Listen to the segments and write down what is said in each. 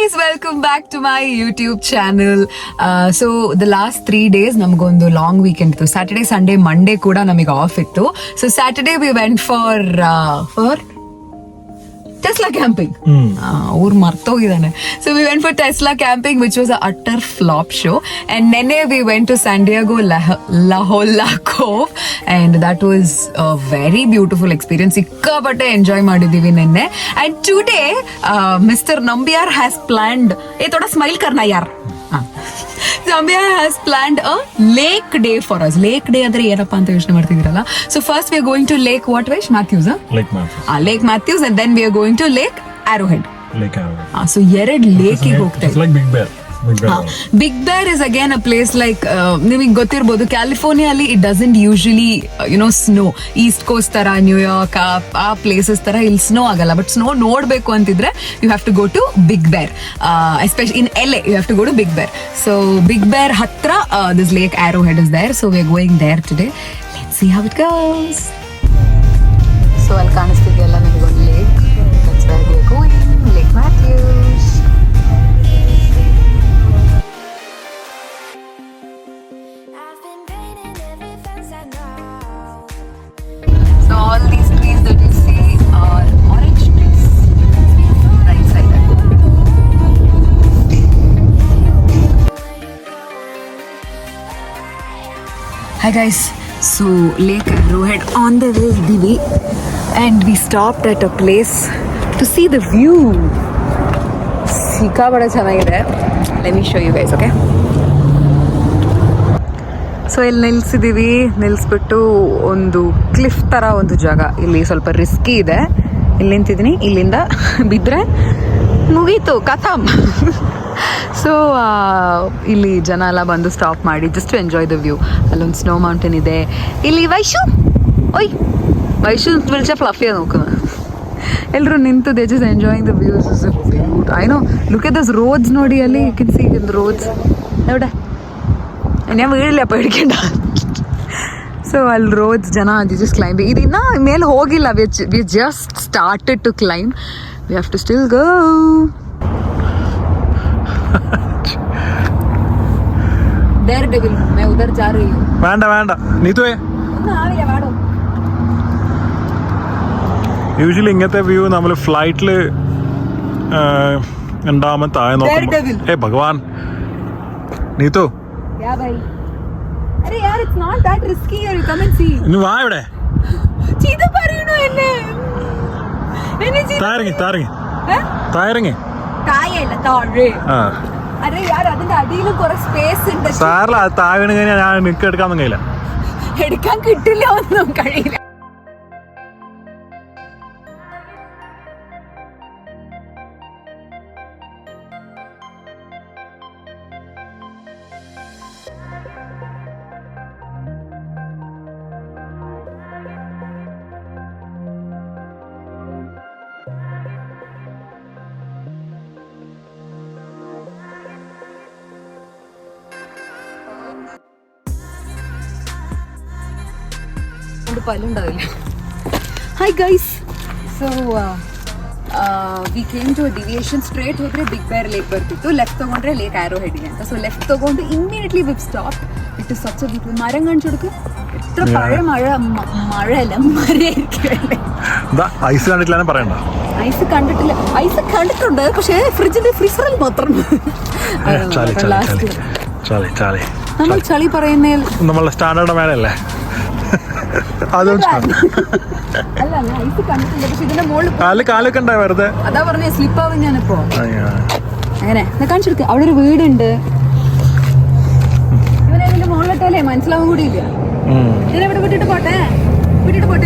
guys, welcome back to my YouTube channel. So the last 3 days namagondu long weekend ittu. Saturday, Sunday, Monday kuda namige off ittu. So Saturday we went for Tesla camping. Ur martogidane. So we went for Tesla camping, which was an utter flop show. And nene we went to San Diego La Jolla Cove, and that was a very beautiful experience. Sikkapatte enjoy ಮಾಡಿದೀವಿ nene. And today Mr. Nambiar has planned thoda smile karna yaar. Nambiar has planned a lake day for us. Lake day andre ಏನಪ್ಪ ಅಂತ ಯೋಚನೆ ಮಾಡ್ತಿದ್ದೀರಲ್ಲ. So first we are going to Lake what way? Matthews, huh? Lake Matthews. Lake Matthews, and then we are going to Lake Arrowhead. Lake Arrowhead. So ಎರಡ್ ಲೇಕಿಗೆ ಹೋಗ್ತಾ It's like Big Bear. Big Bear is again a place like ನಿಮಗೆ ಗೊತ್ತಿರ್ಬೋದು, California ಅಲ್ಲಿ it doesn't usually snow. East coast ತರ, New York ಆ places ತರ ಇಲ್ಲಿ snow ಆಗಲ್ಲ. ಬಟ್ ಸ್ನೋ ನೋಡ್ಬೇಕು ಅಂತಿದ್ರೆ you have to go to Big Bear, especially in LA you have to go to Big Bear. So Big Bear ಹತ್ರ this Lake Arrowhead is there. So we are going there today. Let's see how it goes. So ಅಲ್ಲಿ ಕಾಣಿಸ್ತಿದೆಯಲ್ಲ ನನಗೊಂದು lake, that's where we are going, lake Mathews. All these trees that you see are orange trees. Right side. Hi guys, so Lake Arrowhead on the way iddivi, and we stopped at a place to see the view. Sikkapada chennagide. Let me show you guys, okay? So ಇಲ್ಲಿ ನಿಲ್ಸಿದ್ದೀವಿ. ನಿಲ್ಲಿಸ್ಬಿಟ್ಟು ಒಂದು cliff ಥರ ಒಂದು ಜಾಗ, ಇಲ್ಲಿ ಸ್ವಲ್ಪ risky ಇದೆ. ಇಲ್ಲಿ ನಿಂತಿದ್ದೀನಿ, ಇಲ್ಲಿಂದ ಬಿದ್ದರೆ ಮುಗೀತು, ಕಥಮ್. ಸೊ ಇಲ್ಲಿ ಜನ ಎಲ್ಲ ಬಂದು ಸ್ಟಾಪ್ ಮಾಡಿ just to enjoy the view. ಅಲ್ಲೊಂದು ಸ್ನೋ ಮೌಂಟೇನ್ ಇದೆ. ಇಲ್ಲಿ ವೈಶು ವಿಲ್ಚೆ ಫ್ಲಫಿಯ ನೋಕು. ಎಲ್ಲರೂ ನಿಂತು they just enjoying the views. I know, look at this roads ನೋಡಿ, ಅಲ್ಲಿ you can see the roads. ನೋಡ ഞാൻ വീഴില്ല, പേടിക്കണ്ട. ಸೊ ಅಲ್ಲಿ ರೋಡ್ಸ್, ಜನ ಜಸ್ಟ್ ಕ್ಲೈಂಬ್. ಇದನ್ನ ಮೇಲೆ ಹೋಗಿಲ್ಲ, we just started to climb. We have to still go. There devil मैं उधर जा रही हूं. വേണ്ട വേണ്ട നീതുവേ, ഒന്നും ആവില്ല, വാടോ. യൂഷ്വലി ഇങ്ങനത്തെ വ്യൂ നമ്മൾ ഫ്ലൈറ്റിൽ ഉണ്ടാവുമ്പോൾ താഴെ നോക്കുമ്പോൾ ഭഗവാൻ Neethu. Yeah, bhai. Arey yaar, it's not that risky here. You come and see. ഇനി വാ ഇവിടെ. ചീത പറയണോ എന്നെ? എന്നെ ചീത. തായറങ്ങി. തായല്ല, താഴെ. അരേ യാർ, അതിന്റെ അടിയിൽ കുറെ സ്പേസ് ഉണ്ട്. സാറില്ല, അത് താഴെ കഴിഞ്ഞാൽ ഞാൻ നിനക്ക് എടുക്കാനൊന്നും കഴിയില്ല. എടുക്കാൻ കിട്ടില്ല, ഒന്നും കഴിയില്ല. Hi guys, so we came to a deviation. Straight ಹೋದ್ರೆ ಬಿಗ್ ಬೇರ್ ಲೇಕ್ ಬರ್ತಿತ್ತು, ಲೆಫ್ಟ್ ತಗೊಂಡ್ರೆ ಲೇಕ್ ಆರೋಹೆಡ್ ಗೆ ಅಂತ. ಸೊ ಲೆಫ್ಟ್ ತಗೊಂಡು immediately we stop. It is such A beautiful. മരം കാണിച്ചെടുക്ക്, എത്ര പഴയ മഴയല്ല, ഐസ് കണ്ടിട്ടില്ല പറയണ്ട. ഐസ് കണ്ടിട്ടില്ല, ഐസ് കണ്ടിട്ടുണ്ട്, പക്ഷേ ഫ്രീസറിൽ മാത്രം. നമ്മൾ ചളി പറയുന്ന നമ്മളെ സ്റ്റാൻഡേർഡ് മേലല്ലേ. കാലൊക്കെ ഉണ്ടായി വെറുതെ. അതാ പറഞ്ഞ സ്ലിപ്പ് ആവും ഞാനിപ്പോ. അങ്ങനെ കാണിച്ചെടുക്ക. അവിടെ ഒരു വീടുണ്ട്. ഇവനെ ഇതിന്റെ മുകളിലിട്ടല്ലേ മനസ്സിലാവും കൂടിയില്ല. ഞാൻ ഇവിടെ വിട്ടിട്ട് പോട്ടെ.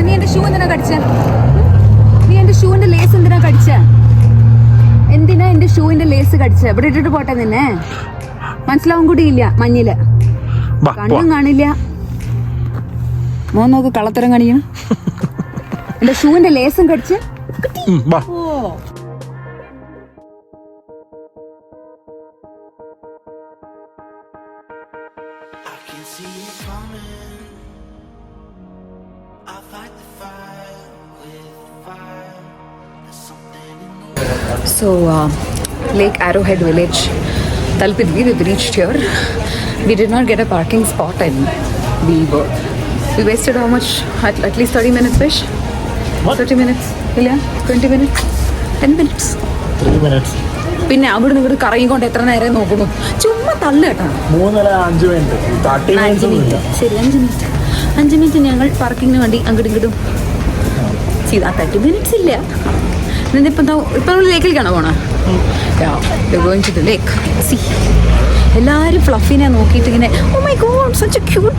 നീ എന്റെ ഷൂ എന്തിനാ കടിച്ച? നീ എന്റെ ഷൂവിന്റെ ലേസ് എന്തിനാ കടിച്ച? എന്തിനാ എന്റെ ഷൂവിന്റെ ലേസ് കടിച്ച? ഇവിടെ ഇട്ടിട്ട് പോട്ടെ. നിന്നെ മനസ്സിലാവും കൂടിയില്ല. മഞ്ഞില് കണ്ണും കാണില്ല. മോൻ നോക്ക്, കള്ളത്തരം കാണിക്കണം. എന്റെ ഷൂവിന്റെ ലേസും കടിച്ച്. So Lake Arrowhead village. Talpidvi, we've reached here. We did not get a parking spot and we wasted how much? At least 30 minutes, Fish? What? 30 minutes. Ilya? 20 minutes? 10 minutes? 3 minutes. പിന്നെ അവിടെ നിന്ന് കറങ്ങിക്കൊണ്ട് എത്ര നേരം നോക്കുന്നു, ചുമ്മാ തള്ളു കേട്ടോ. 3-5 മിനിറ്റ്. ശരി, 5 മിനിറ്റ് ഞങ്ങൾ പാർക്കിങ്ങിന് വേണ്ടി അങ്ങോട്ടും ഇങ്ങോട്ടും ചെയ്താ 30 മിനിറ്റ്സ് ഇല്ല. ഇപ്പം നമ്മൾ ലേക്കിലേക്കാണോ പോണേ? ലേക്ക്. സി എല്ലാവരും ഫ്ലഫിനെ നോക്കിയിട്ട് ഇങ്ങനെ oh my God such a cute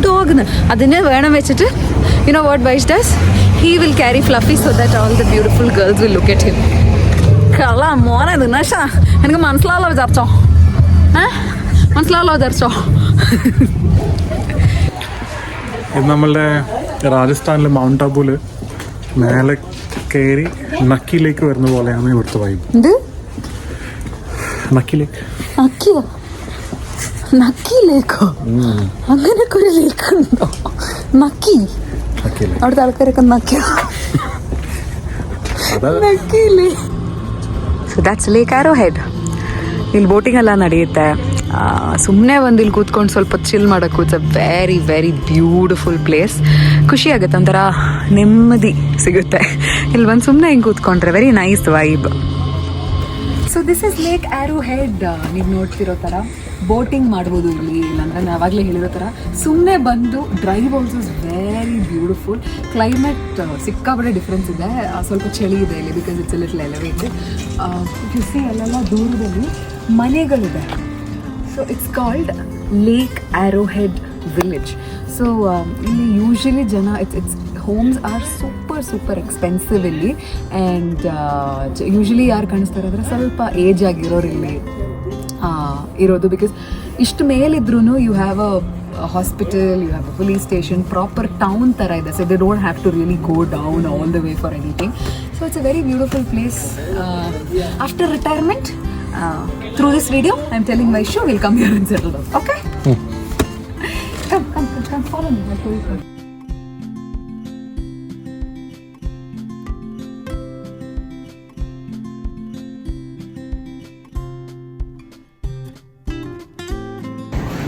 dog എന്ന് അതിന് വേണം വെച്ചിട്ട് you know what wise does he will carry Fluffy so that all the beautiful girls will look at him. കള്ള മോനെ ദിനേശ എനിക്ക് മനസ്സിലാവല്ലോ വിചാരിച്ചോ? മനസ്സിലാവല്ലോ വിചാരിച്ചോ? ഇത് നമ്മളുടെ രാജസ്ഥാനിലെ മൗണ്ട് ആബുല് മേലെ കയറി നക്കിലേക്ക് വരുന്ന പോലെയാണ് ഇവിടുത്തെ വൈബ്. നക്കിയിലേക്കോ? അങ്ങനൊക്കെ ഒരു ലേക്ക് ഉണ്ടോ? നക്കി അവിടുത്തെ ആൾക്കാരൊക്കെ ನಕ್ಕಿಲಿ. So that's Lake Arrowhead. ಇಲ್ಲಿ ಬೋಟಿಂಗ್ ಎಲ್ಲ ನಡೆಯುತ್ತೆ. ಸುಮ್ಮನೆ ಒಂದು ಇಲ್ಲಿ ಕೂತ್ಕೊಂಡು ಸ್ವಲ್ಪ ಚಿಲ್ ಮಾಡೋಕ್ಕೂ it's a very very beautiful place. ಖುಷಿ ಆಗುತ್ತೆ, ಒಂಥರ ನೆಮ್ಮದಿ ಸಿಗುತ್ತೆ ಇಲ್ಲಿ ಬಂದು ಸುಮ್ಮನೆ ಹಿಂಗೆ ಕೂತ್ಕೊಂಡ್ರೆ. Very nice vibe. So this is Lake Arrowhead. ನೀವು ನೋಡ್ತಿರೋ ಥರ ಬೋಟಿಂಗ್ ಮಾಡ್ಬೋದು ಇಲ್ಲಿ, ಇಲ್ಲಾಂದರೆ ನಾನು ಆವಾಗಲೇ ಹೇಳಿರೋ ಥರ ಸುಮ್ಮನೆ ಬಂದು drive also is very beautiful. Climate ಸಿಕ್ಕಾಪಟ್ಟೆ ಡಿಫ್ರೆನ್ಸ್ ಇದೆ, ಸ್ವಲ್ಪ ಚಳಿ ಇದೆ ಇಲ್ಲಿ because it's little elevated. You see ಅಲ್ಲೆಲ್ಲ ದೂರದಲ್ಲಿ ಮನೆಗಳಿದೆ. So it's called Lake Arrowhead village. So ಇಲ್ಲಿ ಯೂಶಲಿ ಜನ it's homes are super expensive ಇಲ್ಲಿ. ಆ್ಯಂಡ್ ಯೂಶಲಿ ಯಾರು ಕಾಣಿಸ್ತಾರೆ ಅಂದರೆ ಸ್ವಲ್ಪ ಏಜ್ ಆಗಿರೋರು ಇಲ್ಲಿ ಇರೋದು. ಬಿಕಾಸ್ ಇಷ್ಟು ಮೇಲಿದ್ರೂ you have a hospital, you have a police station, proper town ಥರ ಇದೆ. So they don't have to really go down all the way for anything. So it's a very beautiful place. After retirement through this video I am telling my show will come here and settle down. Okay, come follow me. I'll show you.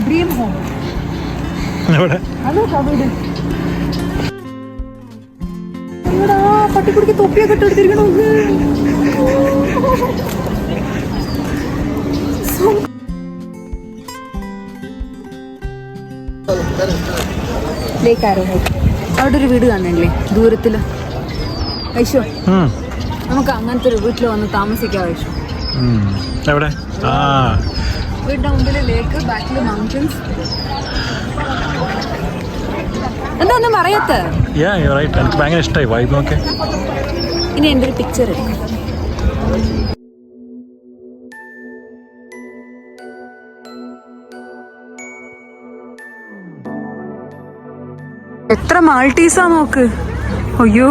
Dream home. എവിടെ? Hello വീട്. ഇവിടെ പട്ടിക്കുടിക്ക് തൊപ്പിയൊക്കെ ഇട്ടെടുത്തിരിക്കണോ? ലേക്ക് arrowhead. അവിടെ ഒരു വീട് കാണണില്ലേ ദൂരത്തില്? ഐശോ, നമുക്ക് അങ്ങനത്തെ ഒരു വീട്ടിൽ വന്ന് താമസിക്കാം ഐശോ. എവിടെ? വീടിന്റെ മുമ്പില് ലേക്ക്, ബാക്കില് മൗണ്ടൻസ്. എന്താ ഒന്നും പറയത്ത? എനിക്ക് ഭയങ്കര ഇഷ്ടമായി വൈബ്. നോക്കെ ഇനി എൻ്റെ ഒരു പിക്ചർ എടുക്കാം. എത്ര മാൾട്ടീസാ നോക്ക്. അയ്യോ,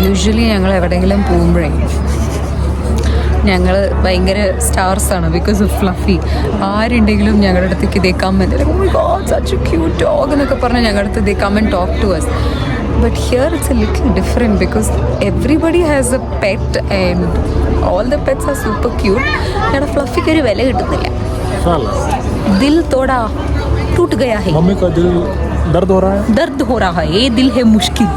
യൂഷ്വലി ഞങ്ങൾ എവിടെയെങ്കിലും പോകുമ്പോഴേ ഞങ്ങൾ ഭയങ്കര സ്റ്റാർസാണ് ബിക്കോസ് ഓഫ് ഫ്ലഫി. ആരുണ്ടെങ്കിലും ഞങ്ങളുടെ അടുത്തേക്ക് they come and oh my God such a cute dog എന്നൊക്കെ പറഞ്ഞ് ഞങ്ങളുടെ അടുത്ത് they come and talk to us. But here it's a little different because everybody has a pet and all the pets are super cute. ഞങ്ങളുടെ ഫ്ലഫിക്ക് ഒരു വില കിട്ടുന്നില്ല. ദിൽ തോടാ ടൂട്ട് Gaya high. Mummy का दिल दर्द हो रहा है. दर्द हो रहा है, ये दिल है मुश्किल.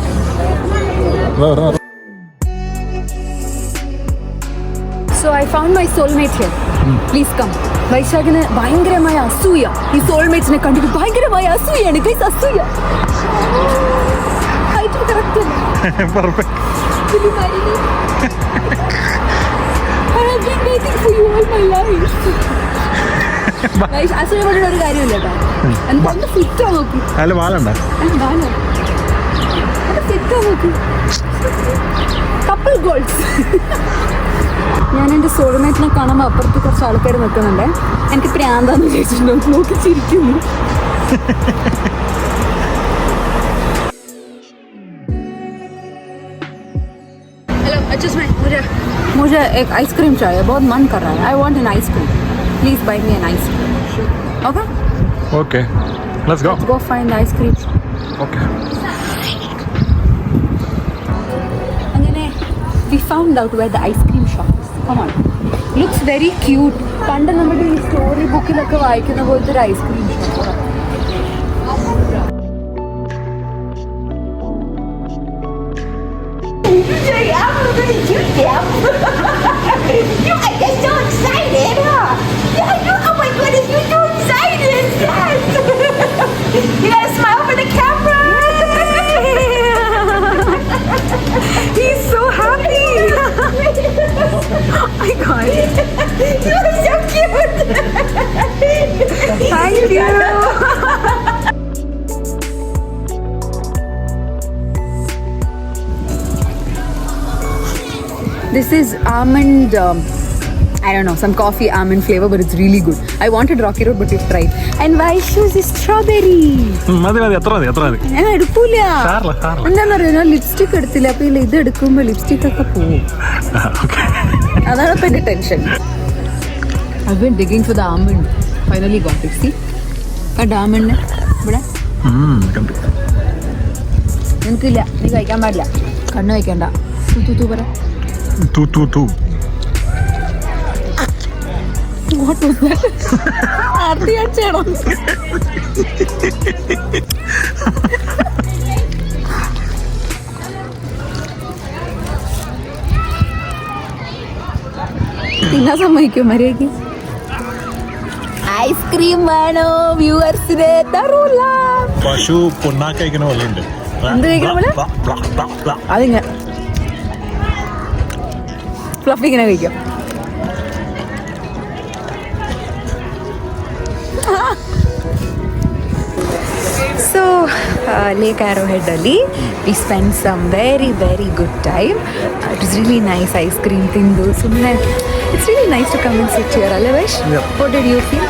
So I found my soulmate here. Please come. വൈശാഖിന് ഭയങ്കരമായ അസൂയ. ഈ സോൾമേറ്റ്സിനെ കണ്ടിട്ട് ഭയങ്കരമായ അസൂയാണ്. ഗൈസ്, അസൂയ. Perfect. Will you marry me? I have been waiting for you all my life. അസൂയ പറഞ്ഞ ഒരു കാര്യമില്ല കേട്ടോ. എന്തൊന്ന് ഫിറ്റാ നോക്ക്. അല്ല വാലുണ്ടോ? ഫിറ്റാ നോക്ക്. Couple goals. ഞാൻ എൻ്റെ സോൾമേറ്റിനെ കാണുമ്പോൾ അപ്പുറത്ത് കുറച്ച് ആൾക്കാർ നിൽക്കുന്നുണ്ട്. എനിക്ക് പ്രാന്താന്ന് വിചാരിച്ചിട്ടുണ്ടോ നോക്കി ചിരിക്കുന്നു. मुझे एक आइसक्रीम चाहिए, बहुत मन कर रहा है. I want an ice cream. Please buy me an ice cream. Okay, Okay, let's go. Go find the ice cream. Okay. We found out where the ice cream shop is. Come on. Looks very cute. പണ്ട് നമ്മുടെ ഈ story ബുക്കിലൊക്കെ വായിക്കുന്ന പോലത്തെ ഒരു ice cream shop. You get so excited, huh? Yeah, oh my goodness, you're so excited! Yes! You gotta smile for the camera! He's so happy. Oh my god. You are so cute! Thank you. This is almond, I don't know, some coffee almond flavor, but it's really good. I wanted Rocky Road, but we've tried. And Vaishu's is strawberry. മതി എത്ര മതി. ഞാൻ എടുക്കൂല. എന്താണെന്നറിയോ, ഞാൻ lipstick എടുത്തില്ല. അപ്പൊ ഇത് എടുക്കുമ്പോ ലിപ്സ്റ്റിക് ഒക്കെ പോവും. അതാണ് ഇപ്പൊ എന്റെ tension. I've been digging for the almond. Finally got it. See? ആ almond ഇവിടെ. നിനക്കില്ല, നീ കഴിക്കാൻ പാടില്ല. കണ്ണ് കഴിക്കണ്ട. തൂ പറ. തൂ. What was that? ആർത്തിയാച്ചേണോ? തിന്നാൻ സമ്മതിക്കും മര്യാദയ്ക്ക്? ഐസ്ക്രീം വേണോ വ്യൂവേഴ്സിന്? തരൂല. പശു പൊണ്ണാക്ക് കഴിക്കണ പോലെ ഉണ്ട്. എന്ത് കഴിക്കണ പോലെ? അതിങ്ങനെ ഫ്ലഫി ഇങ്ങനെ കഴിക്കാം. So, Lake Arrowhead Ali, we spent some very, very good time. It was really nice ice cream thing though. So, it's really nice to come and sit here. Alavesh, what did you feel?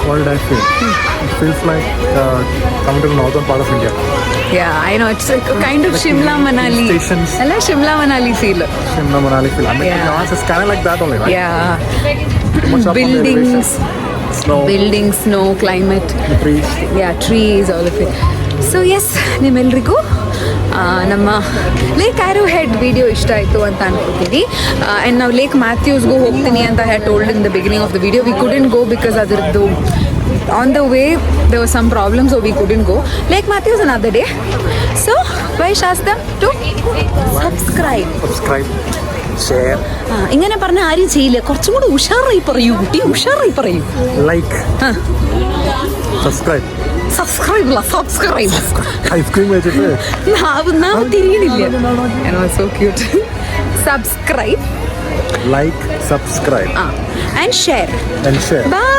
What did I feel? It feels like coming to the northern part of India. Yeah, I know. It's like a kind of Shimla Manali. Stations. Hello, Shimla Manali feel. Shimla Manali feel. I mean, it's kind of like that only, right? Yeah. Buildings. Buildings, snow, climate. The trees. Yeah, trees, all of it. So yes, ನಿಮ್ಮೆಲ್ರಿಗೂ ನಮ್ಮ lake ಆರೋಹೆಡ್ video ಇಷ್ಟ ಆಯಿತು ಅಂತ ಅನ್ಕೋತೀನಿ. And ನಾವು lake ಮ್ಯಾಥ್ಯೂಸ್ಗೂ ಹೋಗ್ತೀನಿ ಅಂತ have told in the beginning of the video. We couldn't go because ಅದರದ್ದು on the way there was some problems, so we couldn't go. Lake Matthews another day. So Vaish asked them to subscribe, share. ഇങ്ങനെ പറഞ്ഞ ആരും ചെയ്യില്ല. കുറച്ചും കൂടി ഉഷാറായി പറയൂ കുട്ടി, ഉഷാറായി പറയൂ. Like, subscribe. സബ്സ്ക്രൈബ്. ഐസ്ക്രീം വെച്ചിട്ട് നാവ് തിരിയണില്ല. So cute. Subscribe, like, subscribe, and share. Bye.